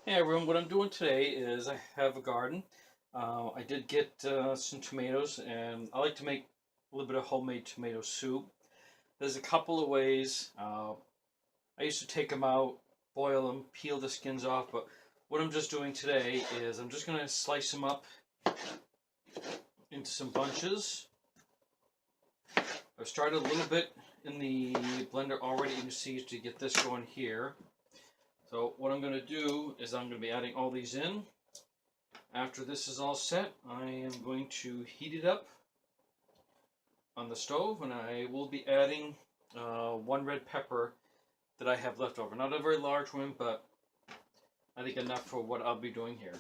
Hey everyone, what I'm doing today is I have a garden. I did get some tomatoes, and I like to make a little bit of homemade tomato soup. There's a couple of ways. I used to take them out, boil them, peel the skins off, but what I'm just doing today is I'm just going to slice them up into some bunches. I've started a little bit in the blender already, you can see, to get this going here. So what I'm going to do is I'm going to be adding all these in. After this is all set, I am going to heat it up on the stove, and I will be adding one red pepper that I have left over. Not a very large one, but I think enough for what I'll be doing here.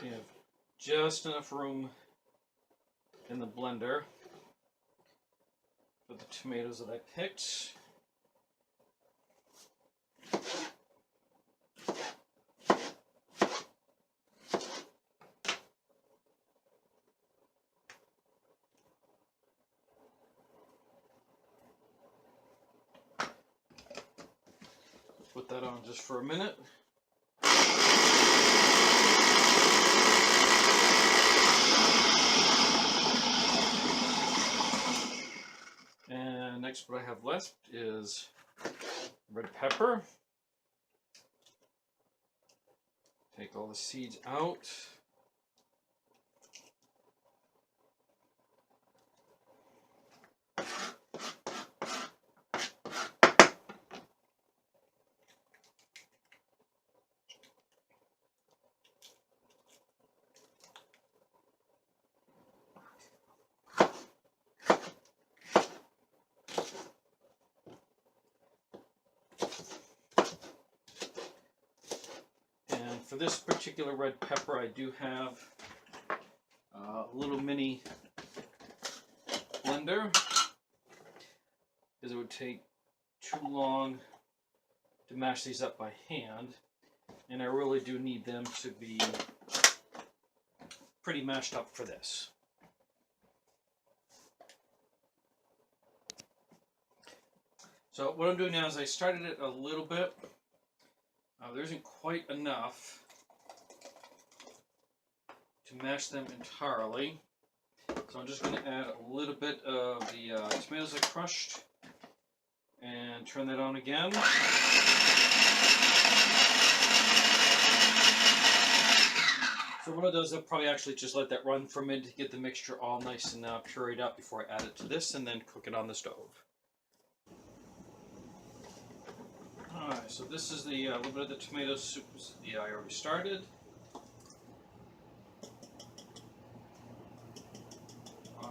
We have just enough room in the blender for the tomatoes that I picked. Put that on just for a minute. And next, what I have left is red pepper. Take all the seeds out. For this particular red pepper, I do have a little mini blender, because it would take too long to mash these up by hand, and I really do need them to be pretty mashed up for this. So what I'm doing now is I started it a little bit. There isn't quite enough to mash them entirely, so I'm just going to add a little bit of the tomatoes I crushed and turn that on again. So what I'll do is I'll probably actually just let that run for a minute to get the mixture all nice and pureed up before I add it to this, and then cook it on the stove. Alright, so this is the little bit of the tomato soup that I already started.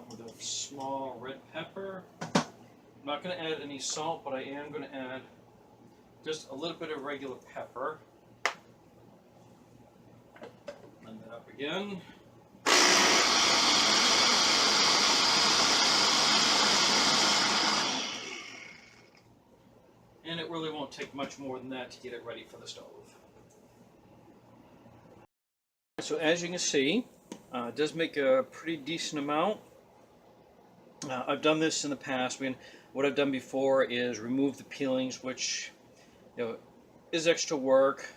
With a small red pepper. I'm not going to add any salt, but I am going to add just a little bit of regular pepper. Blend that up again. And it really won't take much more than that to get it ready for the stove. So as you can see, it does make a pretty decent amount. I've done this in the past. What I've done before is remove the peelings, which is extra work.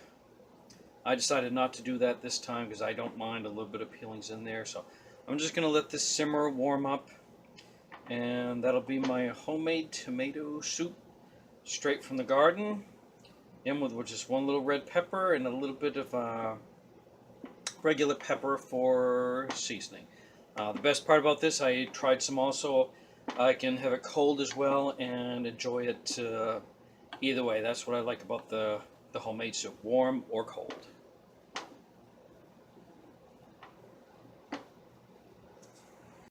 I decided not to do that this time because I don't mind a little bit of peelings in there. So I'm just going to let this simmer, warm up, and that'll be my homemade tomato soup straight from the garden, in with just one little red pepper and a little bit of regular pepper for seasoning. The best part about this, I tried some also. I can have it cold as well and enjoy it either way. That's what I like about the homemade soup, warm or cold.